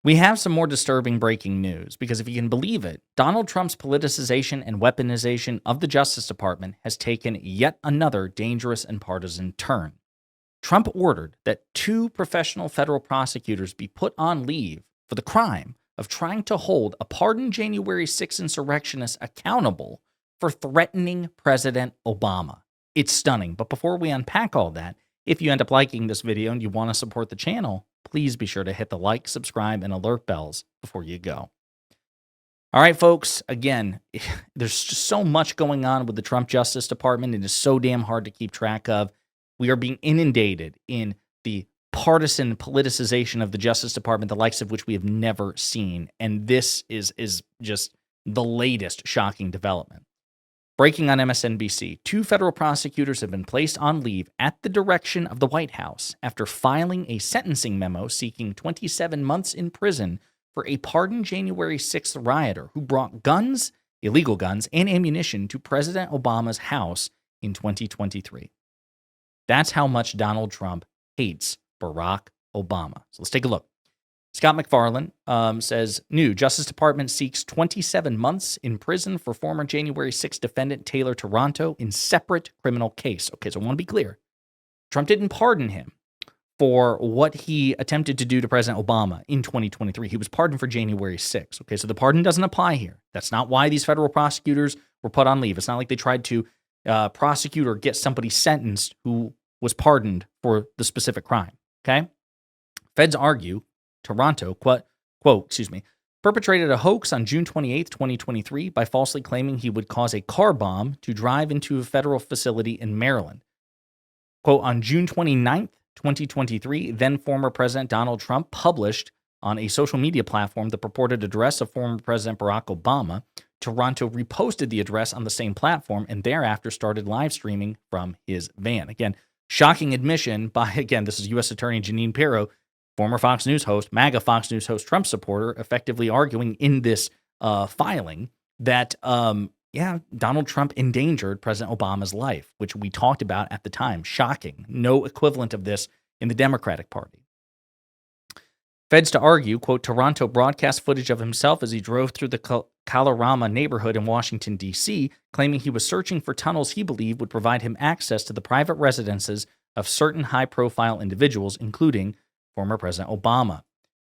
We have some more disturbing breaking news because if you can believe it, Donald Trump's politicization and weaponization of the Justice Department has taken yet another dangerous and partisan turn. Trump ordered that 2 professional federal prosecutors be put on leave for the crime of trying to hold a pardoned January 6 insurrectionist accountable for threatening President Obama. It's stunning. But before we unpack all that, if you end up liking this video and you want to support the channel, please be sure to hit the like, subscribe, and alert bells before you go. All right, folks, again, there's just so much going on with the Trump Justice Department. It is so damn hard to keep track of. We are being inundated in the partisan politicization of the Justice Department, the likes of which we have never seen. And this is just the latest shocking development. Breaking on MSNBC, 2 federal prosecutors have been placed on leave at the direction of the White House after filing a sentencing memo seeking 27 months in prison for a pardoned January 6th rioter who brought guns, illegal guns, and ammunition to President Obama's house in 2023. That's how much Donald Trump hates Barack Obama. So let's take a look. Scott McFarlane says, new Justice Department seeks 27 months in prison for former January 6 defendant Taylor Taranto in separate criminal case. Okay, so I want to be clear. Trump didn't pardon him for what he attempted to do to President Obama in 2023. He was pardoned for January 6. Okay, so the pardon doesn't apply here. That's not why these federal prosecutors were put on leave. It's not like they tried to prosecute or get somebody sentenced who was pardoned for the specific crime. Okay? Feds argue Taranto, perpetrated a hoax on June 28, 2023 by falsely claiming he would cause a car bomb to drive into a federal facility in Maryland. Quote, on June 29, 2023, then former President Donald Trump published on a social media platform the purported address of former President Barack Obama. Taranto reposted the address on the same platform and thereafter started live streaming from his van. Again, shocking admission by, again, this is U.S. Attorney Jeanine Pirro, former Fox News host, MAGA Fox News host, Trump supporter, effectively arguing in this filing that, Donald Trump endangered President Obama's life, which we talked about at the time. Shocking. No equivalent of this in the Democratic Party. Feds to argue, quote, Taranto broadcast footage of himself as he drove through the Kalorama neighborhood in Washington, D.C., claiming he was searching for tunnels he believed would provide him access to the private residences of certain high-profile individuals, including former President Obama.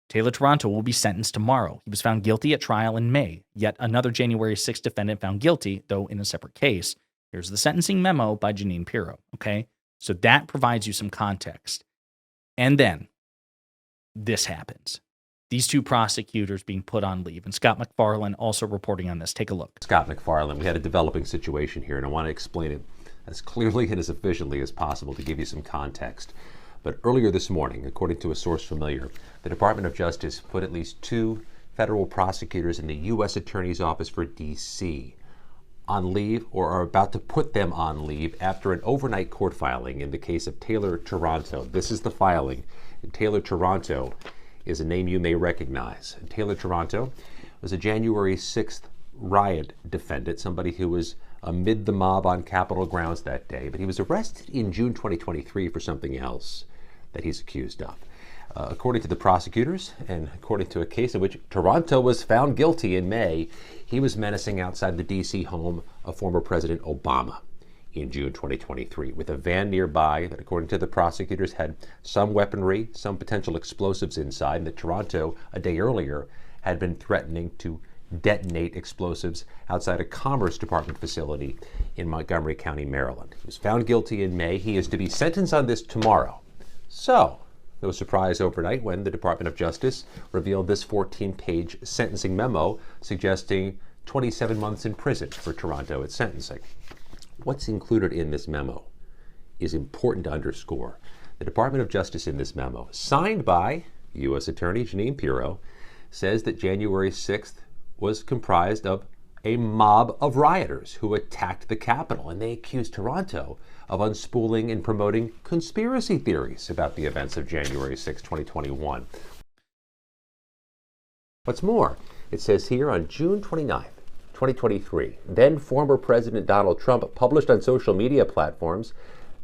Taylor Taranto will be sentenced tomorrow. He was found guilty at trial in May. Yet another January 6 defendant found guilty, though in a separate case. Here's the sentencing memo by Jeanine Pirro. Okay, so that provides you some context. And then this happens. These 2 prosecutors being put on leave. And Scott McFarlane also reporting on this. Take a look. Scott McFarlane, we had a developing situation here, and I want to explain it as clearly and as efficiently as possible to give you some context. But earlier this morning, according to a source familiar, the Department of Justice put at least 2 federal prosecutors in the U.S. Attorney's Office for D.C. on leave or are about to put them on leave after an overnight court filing in the case of Taylor Taranto. This is the filing. Taylor Taranto is a name you may recognize. Taylor Taranto was a January 6th riot defendant, somebody who was amid the mob on Capitol grounds that day, but he was arrested in June 2023 for something else that he's accused of. According to the prosecutors, and according to a case in which Taranto was found guilty in May, he was menacing outside the D.C. home of former President Obama in June 2023 with a van nearby that, according to the prosecutors, had some weaponry, some potential explosives inside, and that Taranto, a day earlier, had been threatening to detonate explosives outside a Commerce Department facility in Montgomery County, Maryland. He was found guilty in May. He is to be sentenced on this tomorrow. So, no surprise overnight when the Department of Justice revealed this 14-page sentencing memo suggesting 27 months in prison for Taranto at sentencing. What's included in this memo is important to underscore. The Department of Justice in this memo, signed by U.S. Attorney Jeanine Pirro, says that January 6th was comprised of a mob of rioters who attacked the Capitol, and they accused Taranto of unspooling and promoting conspiracy theories about the events of January 6, 2021. What's more, it says here on June 29th, 2023, then former President Donald Trump published on social media platforms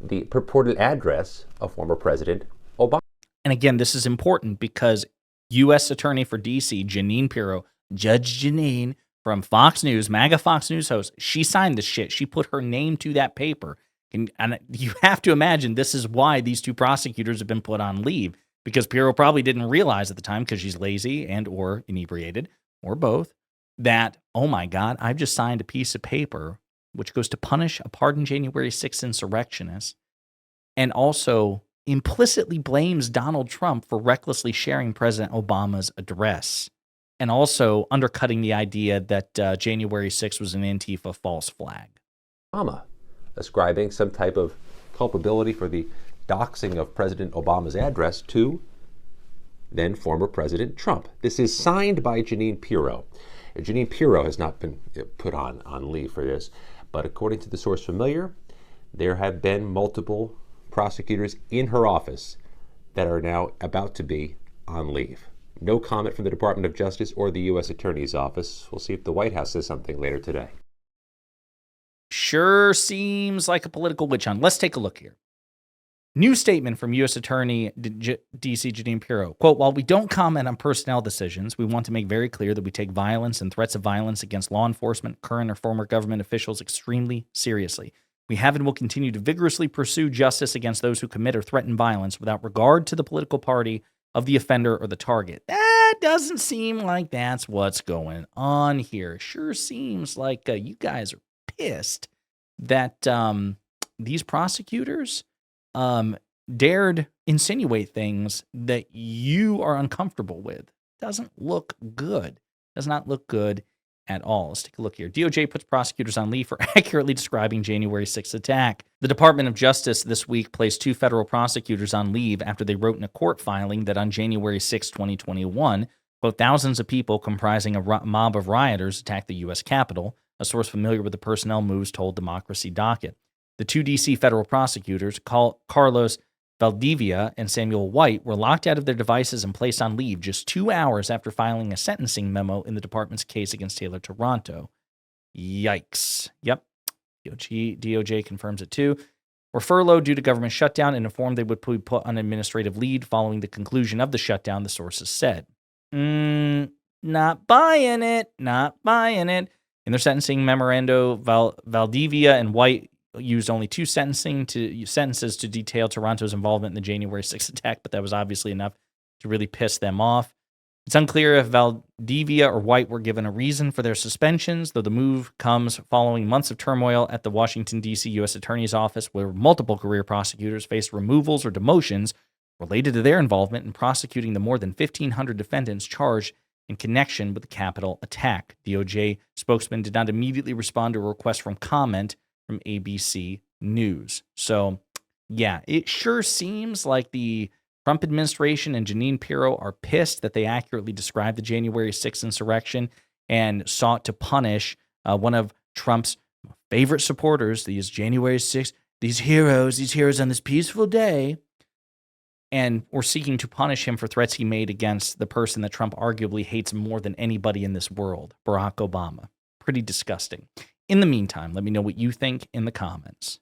the purported address of former President Obama. And again, this is important because U.S. Attorney for D.C., Jeanine Pirro, Judge Jeanine from Fox News, MAGA Fox News host, she signed the shit. She put her name to that paper. And you have to imagine this is why these two prosecutors have been put on leave, because Pirro probably didn't realize at the time, because she's lazy and or inebriated, or both, that, oh my God, I've just signed a piece of paper which goes to punish a pardoned January 6th insurrectionist, and also implicitly blames Donald Trump for recklessly sharing President Obama's address, and also undercutting the idea that January 6th was an Antifa false flag. Obama, ascribing some type of culpability for the doxing of President Obama's address to then former President Trump. This is signed by Jeanine Pirro. Jeanine Pirro has not been put on leave for this, but according to the source familiar, there have been multiple prosecutors in her office that are now about to be on leave. No comment from the Department of Justice or the U.S. Attorney's Office. We'll see if the White House says something later today. Sure seems like a political witch hunt. Let's take a look here. New statement from U.S. Attorney D.C. Jeanine Pirro. Quote, while we don't comment on personnel decisions, we want to make very clear that we take violence and threats of violence against law enforcement, current or former government officials extremely seriously. We have and will continue to vigorously pursue justice against those who commit or threaten violence without regard to the political party of the offender or the target. That doesn't seem like that's what's going on here. Sure seems like you guys are pissed that these prosecutors dared insinuate things that you are uncomfortable with. Doesn't look good. Does not look good at all. Let's take a look here. DOJ puts prosecutors on leave for accurately describing January 6th attack. The Department of Justice this week placed 2 federal prosecutors on leave after they wrote in a court filing that on January 6, 2021, quote, thousands of people comprising a mob of rioters attacked the U.S. Capitol. A source familiar with the personnel moves told Democracy Docket. The 2 D.C. federal prosecutors, Carlos Valdivia and Samuel White, were locked out of their devices and placed on leave just 2 hours after filing a sentencing memo in the department's case against Taylor Toronto. Yikes. Yep. DOJ confirms it too. Were furloughed due to government shutdown and informed they would be put on administrative leave following the conclusion of the shutdown, the sources said. Not buying it. Not buying it. In their sentencing memorando, Valdivia and White used only 2 sentences to detail Toronto's involvement in the January 6th attack, but that was obviously enough to really piss them off. It's unclear if Valdivia or White were given a reason for their suspensions, though the move comes following months of turmoil at the Washington, D.C. U.S. Attorney's Office, where multiple career prosecutors faced removals or demotions related to their involvement in prosecuting the more than 1,500 defendants charged in connection with the Capitol attack. DOJ spokesman did not immediately respond to a request for comment from ABC News. So, yeah, it sure seems like the Trump administration and Jeanine Pirro are pissed that they accurately described the January 6th insurrection and sought to punish one of Trump's favorite supporters, these January 6th, these heroes on this peaceful day, and were seeking to punish him for threats he made against the person that Trump arguably hates more than anybody in this world, Barack Obama. Pretty disgusting. In the meantime, let me know what you think in the comments.